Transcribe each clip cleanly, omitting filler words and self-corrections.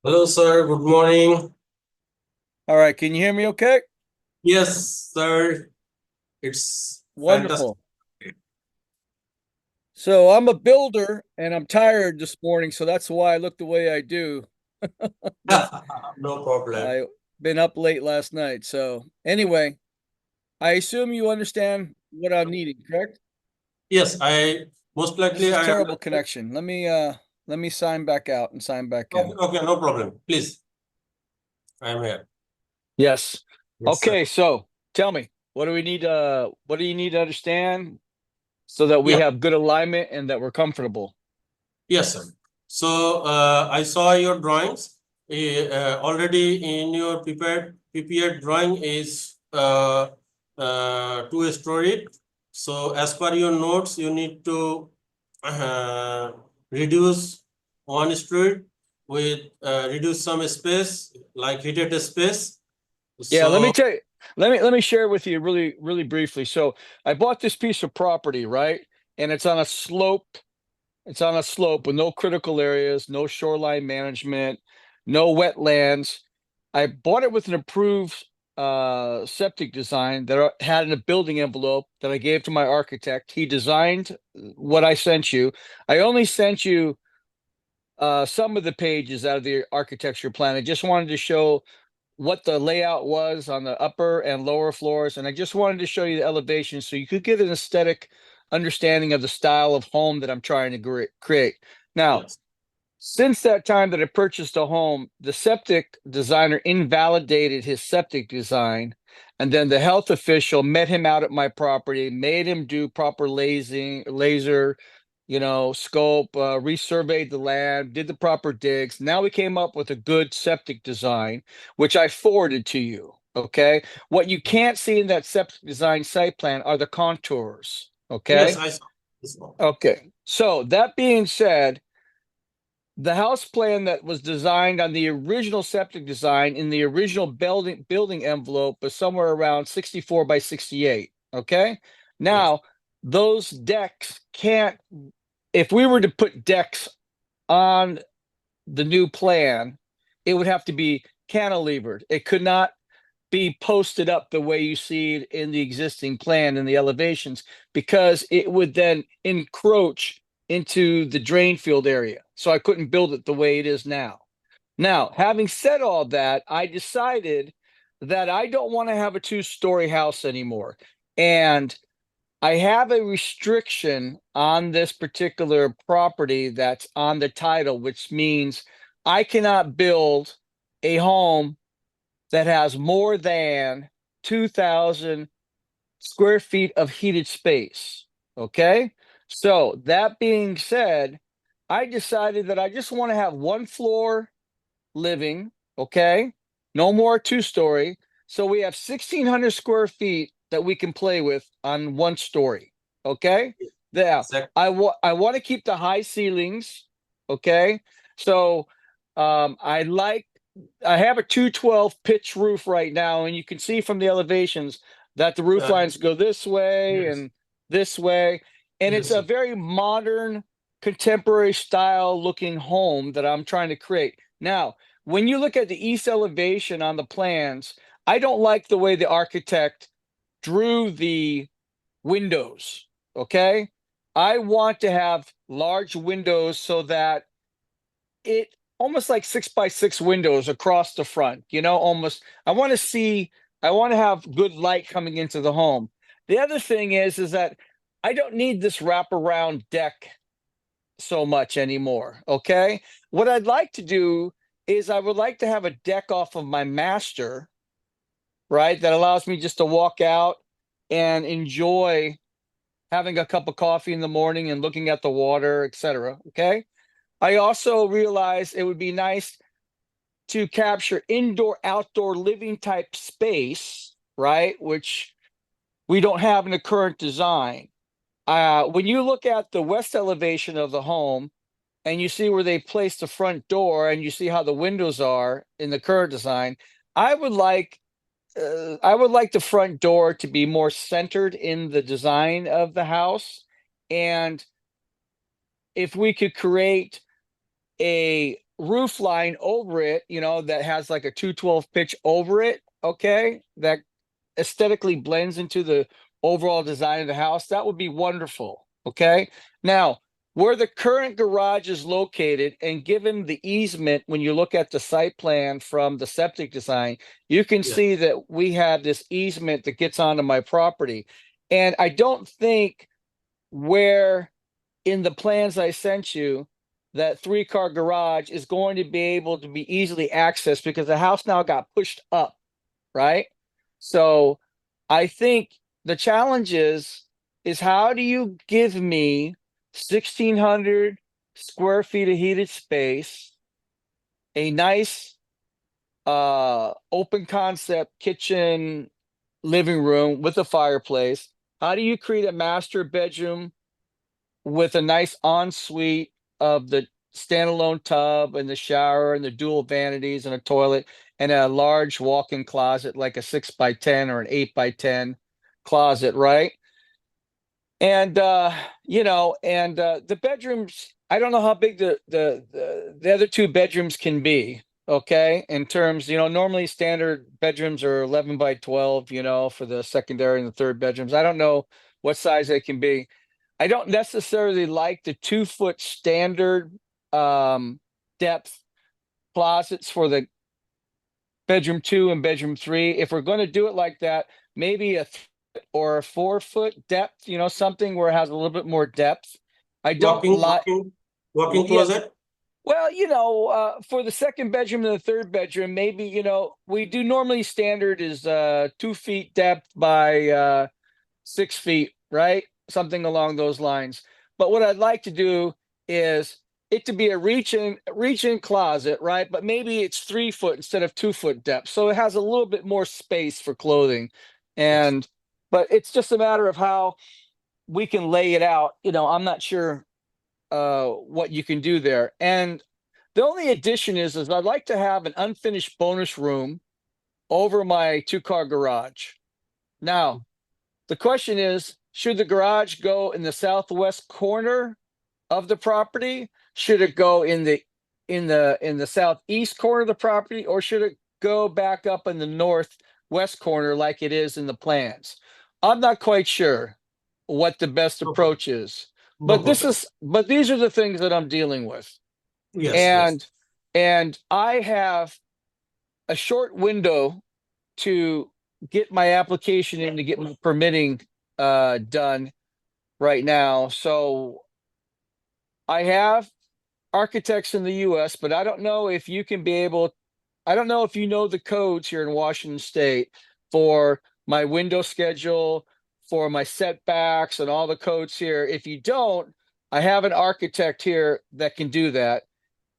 Hello, sir. Good morning. All right, can you hear me okay? Yes, sir. It's fantastic. Wonderful. So I'm a builder and I'm tired this morning, so that's why I look the way I do. Been No problem. I been up late last night. So anyway, I assume you understand what I'm needing, correct? Yes, I most This likely is I terrible understand. connection. Let me sign back out and sign back Okay, in. okay, no problem. Please, I am here. Yes. Yes, sir. Okay, so tell me, what do you need to understand so that we Yeah, have good alignment and that we're comfortable? yes, sir. So I saw your drawings. Already in your prepared drawing is two-storied. So as per your notes, you need to uh, reduce one story with reduce some space like heated space. Yeah, let me So tell you, let me share with you really briefly. So I bought this piece of property, right? And it's on a slope. It's on a slope with no critical areas, no shoreline management, no wetlands. I bought it with an approved septic design that had in a building envelope that I gave to my architect. He designed what I sent you. I only sent you some of the pages out of the architecture plan. I just wanted to show what the layout was on the upper and lower floors. And I just wanted to show you the elevation so you could get an aesthetic understanding of the style of home that I'm trying to create. Now, yes, since that time that I purchased a home, the septic designer invalidated his septic design. And then the health official met him out at my property, made him do proper laser, scope, resurveyed the land, did the proper digs. Now we came up with a good septic design, which I forwarded to you. Okay. What you can't see in that septic design site plan are the contours. yes, Okay. I saw. This one. Okay. So that being said, the house plan that was designed on the original septic design in the original building envelope was somewhere around 64 by 68. Okay. Yes, Now, those decks can't, if we were to put decks on the new plan, it would have to be cantilevered. It could not be posted up the way you see it in the existing plan in the elevations because it would then encroach into the drain field area. So I couldn't build it the way it is now. Now, having said all that, I decided that I don't want to have a two-story house anymore. And I have a restriction on this particular property that's on the title, which means I cannot build a home that has more than 2,000 square feet of heated space. Okay. So, that being said, I decided that I just want to have one floor living. Okay. No more two-story. So, we have 1,600 square feet that we can play with on one story. Okay. Now, exactly. I want to keep the high ceilings. Okay. So, I have a 212 pitch roof right now, and you can see from the elevations that the roof Uh, lines go this way yes, and this way. And it's yes, a sir. very modern, contemporary style looking home that I'm trying to create. Now, when you look at the east elevation on the plans, I don't like the way the architect drew the windows. Okay. I want to have large windows so that it almost like 6 by 6 windows across the front, almost. I want to have good light coming into the home. The other thing is that I don't need this wraparound deck so much anymore. Okay. What I'd like to do is I would like to have a deck off of my master, right? That allows me just to walk out and enjoy having a cup of coffee in the morning and looking at the water, etc. Okay. I also realized it would be nice to capture indoor outdoor living type space, right? Which we don't have in the current design. When you look at the west elevation of the home and you see where they placed the front door and you see how the windows are in the current design, I would like I would like the front door to be more centered in the design of the house. And if we could create a roof line over it, that has like a 212 pitch over it, okay, that aesthetically blends into the overall design of the house, that would be wonderful. Okay. Now, where the current garage is located, and given the easement, when you look at the site plan from the septic design, you can Yeah. see that we have this easement that gets onto my property. And I don't think where in the plans I sent you, that 3-car garage is going to be able to be easily accessed because the house now got pushed up, right? So I think the challenge is how do you give me 1,600 square feet of heated space, a nice open concept kitchen, living room with a fireplace? How do you create a master bedroom with a nice ensuite of the standalone tub and the shower and the dual vanities and a toilet and a large walk-in closet, like a 6x10 or an 8x10 closet, right? And the bedrooms, I don't know how big the other two bedrooms can be. Okay, in terms, normally standard bedrooms are 11x12, for the secondary and the third bedrooms. I don't know what size they can be. I don't necessarily like the 2-foot standard depth closets for the bedroom 2 and bedroom 3. If we're going to do it like that, maybe a 3 or a 4-foot depth, something where it has a little bit more depth. I don't Walking, like, walking yeah. closet. Well, for the second bedroom and the third bedroom, maybe, we do normally standard is 2 feet depth by 6 feet, right? Something along those lines. But what I'd like to do is it to be a reach in closet, right? But maybe it's 3 foot instead of 2 foot depth. So it has a little bit more space for clothing. Yes. But it's just a matter of how we can lay it out. I'm not sure what you can do there. And the only addition is I'd like to have an unfinished bonus room over my 2-car garage. Now, the question is, should the garage go in the southwest corner of the property? Should it go in the southeast corner of the property, or should it go back up in the northwest corner like it is in the plans? I'm not quite sure what the best No problem. approach is. No problem. But these are the things that I'm dealing with. Yes, yes. And I have a short window to get my application in, to get my permitting done right now. So I have architects in the US, but I don't know if you can be able, I don't know if you know the codes here in Washington State for my window schedule, for my setbacks and all the codes here. If you don't, I have an architect here that can do that.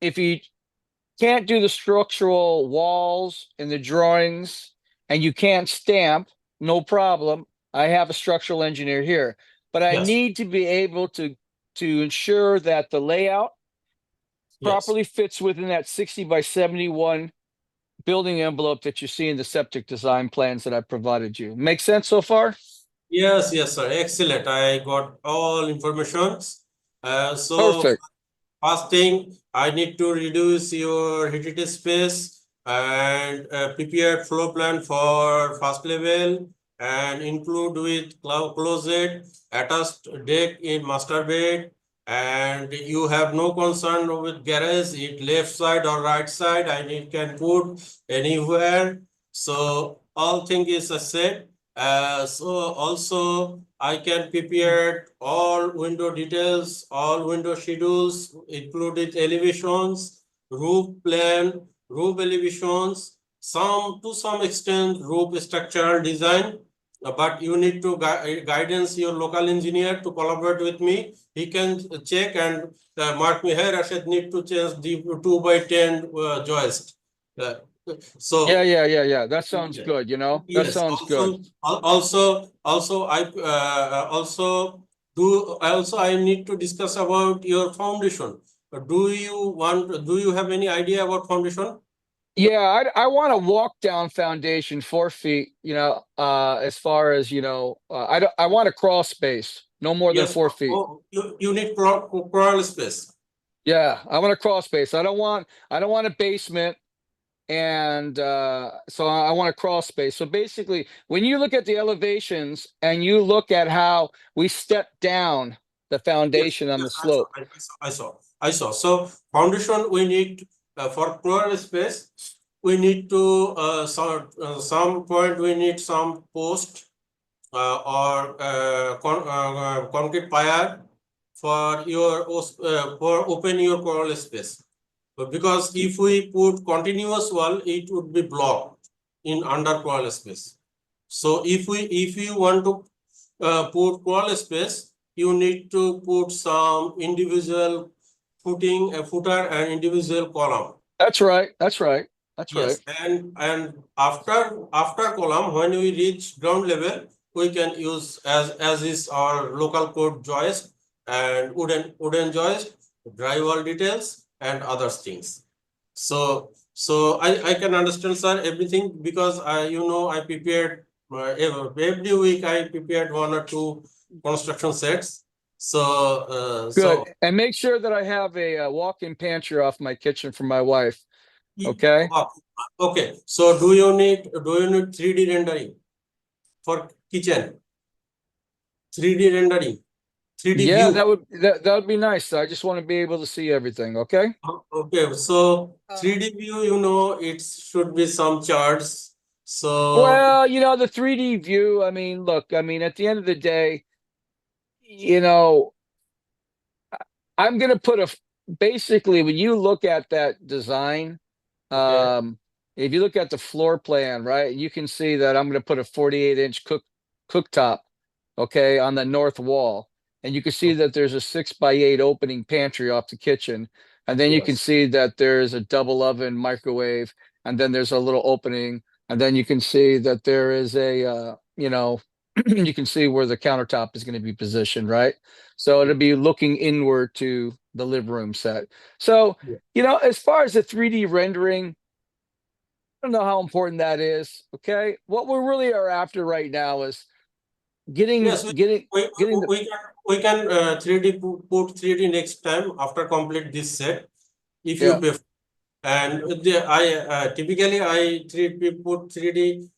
If you can't do the structural walls and the drawings and you can't stamp, no problem. I have a structural engineer here, but I Yes, need to be able to ensure that the layout yes. properly fits within that 60x71 building envelope that you see in the septic design plans that I provided you. Make sense so far? Yes, yes, sir. Excellent. I got all informations. So Perfect. first thing, I need to reduce your heated space and prepare floor plan for first level and include with closet, attached deck in master bed, and you have no concern with garage, it left side or right side, I need can put anywhere. So all thing is set. So also I can prepare all window details, all window schedules, included elevations, roof plan, roof elevations, to some extent roof structural design. But you need to guidance your local engineer to collaborate with me. He can check and mark me here. Rashid need to change the 2x10 joist. Uh, so Yeah. That sounds good. That yes, sounds good. also I need to discuss about your foundation. Do you have any idea about foundation? Yeah, I want a walk down foundation 4 feet, as far as, I want a crawl space, no more than Yes, 4 feet. you need crawl space. Yeah, I want a crawl space. I don't want a basement. And so I want a crawl space. So basically, when you look at the elevations and you look at how we step down the Yes, foundation on the yes, I saw, slope. I saw. So foundation, we need for crawl space, we need to some point we need some post or concrete pier for your for open your crawl space. Because if we put continuous wall, it would be blocked in under crawl space. So if you want to put crawl space, you need to put some individual footing, a footer, and individual column. That's right. That's right. That's right. Yes, and after column, when we reach ground level, we can use as is our local code joist and wooden joist, drywall details, and other things. So I can understand, sir, everything, because I prepared every week I prepared 1 or 2 construction sets. So Good. And make sure that I have a walk-in pantry off my kitchen for my wife. Okay. Okay, so do you need 3D rendering for kitchen? 3D rendering, 3D Yeah, view. that would be nice. I just want to be able to see everything. Okay. Okay, so 3D view, it should be some charts. So Well, the 3D view, I mean, look, I mean, at the end of the day, you know, I'm going to put basically, when you look at that design, okay, if you look at the floor plan, right, you can see that I'm going to put a 48-inch cooktop, okay, on the north wall. And you can see that there's a 6x8 opening pantry off the kitchen. And then you can yes, see that there's a double oven microwave. And then there's a little opening. And then you can see that there is you can see where the countertop is going to be positioned, right? So it'll be looking inward to the living room set. So, as far as the 3D rendering, I don't know how important that is. Okay. What we really are after right now is getting yes, getting we, getting the we can 3D put 3D next time after complete this set if you yeah. prefer. And I typically I put 3D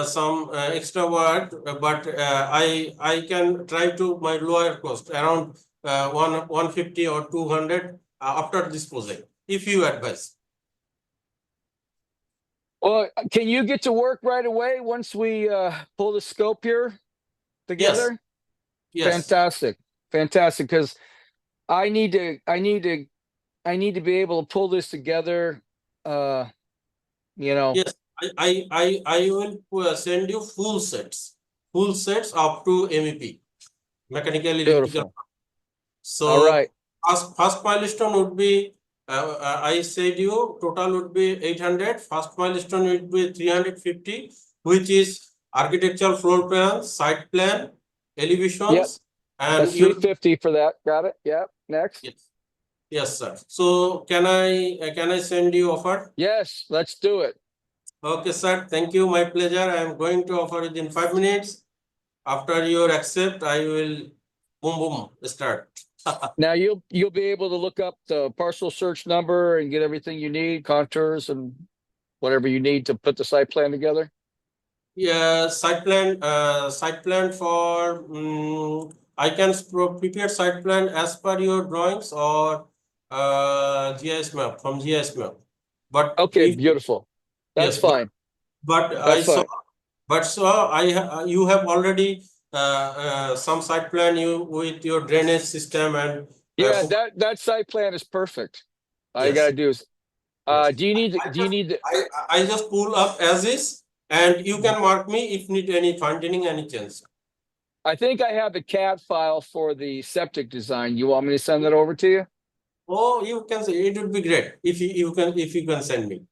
some extra work, but I can try to my lower cost around 150 or 200 after this project, if you advise. Well, can you get to work right away once we pull the scope here Yes, together? yes, Fantastic. Fantastic. Because I need to be able to pull this together. Uh, yes. I will send you full sets up to MEP, mechanical electrical. Beautiful. All So right. first milestone would be, I said you total would be 800. First milestone would be 350, which is architectural floor plan, site plan, Yep. elevations, That's and your 350 for that. Got it. Yep. Next. yes, yes, sir. So can I send you offer? Yes, let's do it. Okay, sir. Thank you. My pleasure. I am going to offer within 5 minutes. After your accept, I will boom boom start. Now you'll be able to look up the parcel search number and get everything you need, contours and whatever you need to put the site plan together. Yeah, site plan for I can prepare site plan as per your drawings or GIS map from GIS map. But Okay, if beautiful. That's yes, fine. but That's I saw fine. you have already some site plan you with your drainage system and Yeah, that site plan is perfect. All you yes, gotta do is yes. do you need the I just pull up as is, and you can mark me if need any finding, any change. I think I have the CAD file for the septic design. You want me to send that over to you? Oh, you can say it would be great if you can send me.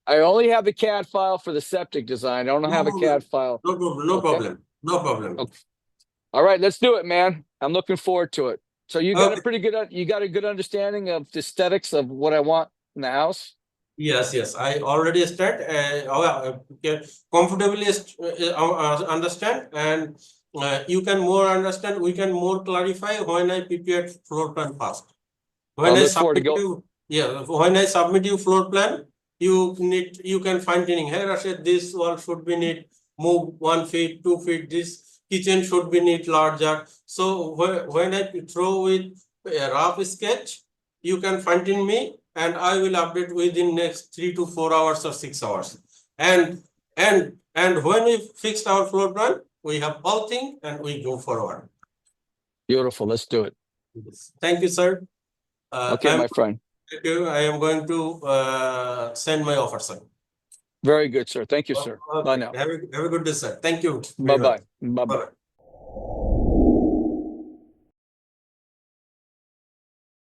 I only have the CAD file for the septic design. I don't No have a problem. CAD file. No problem. No Okay. problem. No problem. Okay. All right, let's do it, man. I'm looking forward to it. So you got a Okay. you got a good understanding of the aesthetics of what I want in the house? Yes, yes. I already start comfortably understand, and you can more understand. We can more clarify when I prepare floor plan first. When I I look forward to submit go. when I submit you floor plan, you can fine tuning. Here, Rashid, this wall should be need move 1 feet, 2 feet. This kitchen should be need larger. So when I throw with a rough sketch, you can fine tune me, and I will update within next 3 to 4 hours or 6 hours. And when we fixed our floor plan, we have all things and we go forward. Beautiful. Let's do it. Thank you, sir. Okay, my friend. Thank you. I am going to send my offer, sir. Very good, sir. Thank you, sir. Okay. Bye now. Have a good day, sir. Thank you. Bye-bye. Bye-bye. Bye-bye.